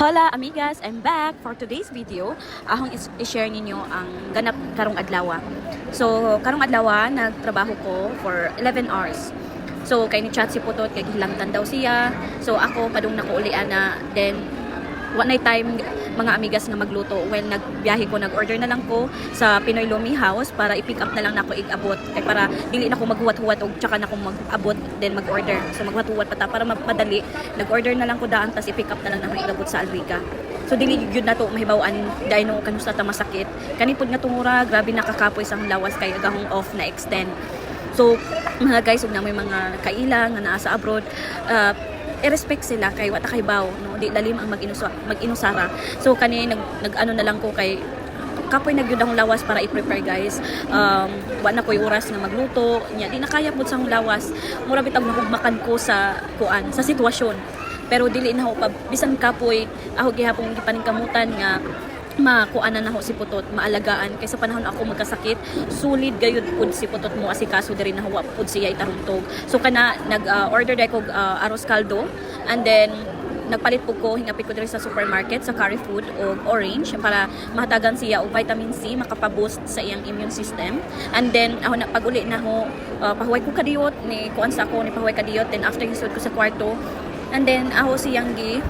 Hola amigas, I'm back for today's video. Ahong i-share ninyo ang ganap karong adlaw. So karong adlaw nagtrabaho ko for 11 hours. So kay ni chat si Putot kay gihilangtan daw siya. So ako padung nakuulian na, then one night time mga amigas nga magluto. Well, nagbiyahe ko, nag-order na lang ko sa Pinoy Lomi House para i-pick up na lang nako igabot. Kay para dili na ko maghuwat-huwat og tsaka na ko mag-abot then mag-order. So maghuwat-huwat pa ta para mapadali. Nag-order na lang ko daan tas i-pick up na lang nako igabot sa Alrica. So dili gyud na to mahibaw-an dahil no kanusta ta masakit. Kanipod nga tungura, grabe nakakapoy sang lawas kay agahong off na extend. So mga guys, ug na may mga kailang nga naa sa abroad, i-respect sila kay wata kay baw, no, di lalim ang mag-inusara. So kani nag-ano na lang ko kay kapoy nagyud ang lawas para i-prepare guys. Wa na koy oras nga magluto nya, di na kaya pud sang lawas. Mura bitag nahugmakan ko sa kuan sa sitwasyon, pero dili na ako pa bisan kapoy ako gihapon gipaningkamutan nga makuanan na ho si Putot, maalagaan kaysa panahon ako magkasakit, sulid gayud pud si Putot mo asikaso diri na huwa pud siya itaruntog. So kana nag-order dai ko arroz caldo, and then nagpalit po ko, hingapit ko diri sa supermarket sa Curry Food o Orange para mahatagan siya og vitamin C, makapaboost sa iyang immune system. And then ako na pag-uli na ho, pahuway ko kadiyot ni kuan sa ako ni pahuway kadiyot, then after hisud ko sa kwarto, and then ako siyang gi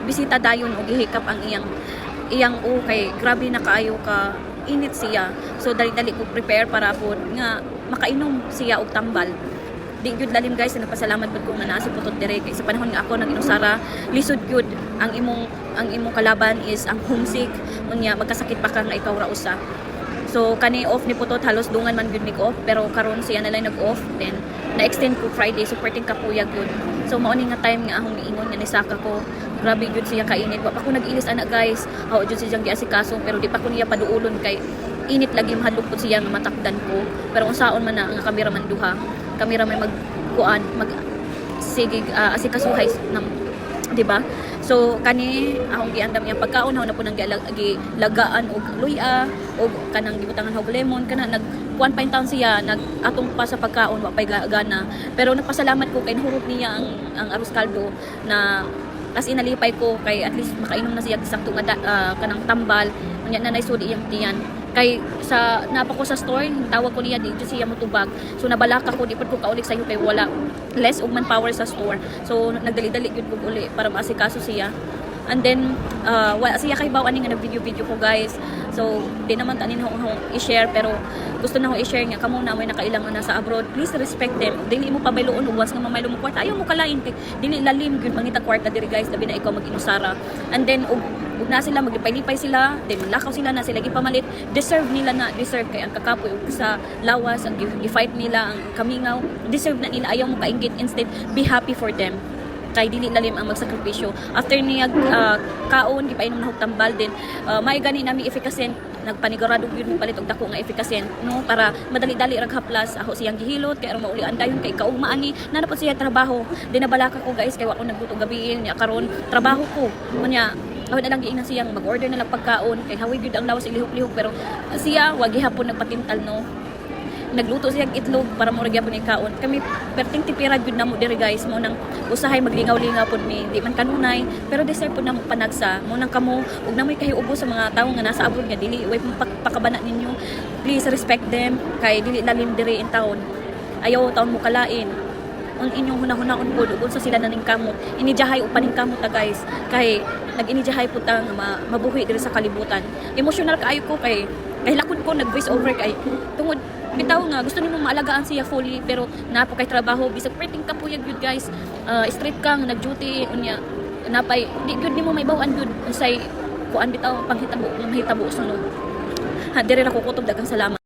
bisita dayon o gihikap ang iyang kay grabe na kaayo ka init siya. So dali-dali ko prepare para po nga makainom siya og tambal. Di gyud lalim guys, nagpasalamat pud ko nga naa si Putot dire kay sa panahon nga ako nag-inusara, lisod gyud ang imong kalaban is ang homesick unya magkasakit pa ka nga ikaw ra usa. So kani off ni Putot halos dungan man gyud ni off, pero karon siya na lang nag-off, then na-extend ko Friday, supporting kapuyag yun. So mauni nga time nga akong niingon nga nisaka ko, grabe gyud siya kainit. Wa pa ko nag-ilis ana guys, how jud siya giasikaso, pero di pa ko niya paduulon kay init lagi mahadlok pud siya nga matakdan ko. Pero unsaon man na nga kameraman duha, kamera may magkuan sige asikasuhay ng, di ba? So kani akong giandam yang pagkaon na po nang gilagaan og luya og kanang gibutangan og lemon kana nagkuan pa in town siya, nagatong pa sa pagkaon wa pay gana. Pero nagpasalamat ko kay nahurot niya ang arroz caldo na as inalipay ko kay at least makainom na siya sakto nga kanang tambal unya na naisud iyang tiyan. Kay sa napa ko sa store, tawag ko niya dito siya motubag. So nabalaka ko di pud ko kaulik sayo kay wala less og manpower sa store. So nagdali-dali gyud ko uli para maasikaso siya. And then wala siya kay baw ani nga nag-video ko guys. So di naman tanin ho i-share, pero gusto na ho i-share nga kamo na may nakailangan na sa abroad. Please respect them. Dili mo pabayloon og once nga mamaylo mo kwarta, ayaw mo kalain kay dili lalim gyud mangita kwarta diri guys, labi na ikaw mag-inusara. And then ug na sila maglipay-lipay sila, then manlakaw sila na sila gipamalit, deserve nila na, deserve kay ang kakapoy sa lawas ang gi-fight nila ang kamingaw, deserve na nila, ayaw mo kainggit, instead be happy for them kay dili lalim ang magsakripisyo. After niya kaon gipainom na og tambal, din may gani nami efficacy, nagpanigurado gyud palit og dako nga efficacy no, para madali-dali rag haplas ako siyang gihilot kay aron maulian dayon kay kaugma ani na napod siya trabaho. Di nabalaka ko guys kay wa ko nagluto gabi niya karon trabaho ko unya. Ako na lang giingnan siyang mag-order na lang pagkaon kay hawig gyud ang lawas ilihok-lihok, pero siya wag gihapon nagpatintal no. Nagluto siyang itlog para mo gyapon ni kaon. Kami perting tipira gyud namo diri guys, mo nang usahay maglingaw-lingaw pud mi, di man kanunay, pero deserve pud namo panagsa. Mo nang kamo ug namoy kahiubo sa mga tawo nga nasa abroad nga dili way pakabana ninyo. Please respect them kay dili lalim diri in town. Ayaw taon mo kalain ang inyong hunahunahon po doon sa sila naning kamot. Inijahay o paning kamot ta guys. Kay nag-inijahay po ta mabuhi diri sa kalibutan. Emotional kaayo ko kay lakon ko nag-voice over kay tungod bitaw nga gusto nimo maalagaan siya fully, pero napo kay trabaho bisag perting kapuyag gyud guys. Straight kang nag-duty unya napay di gyud nimo may bawaan gyud unsay kuan bitaw panghitabo nga mahitabo sunod. Ha dire ra ko kutob daghang salamat.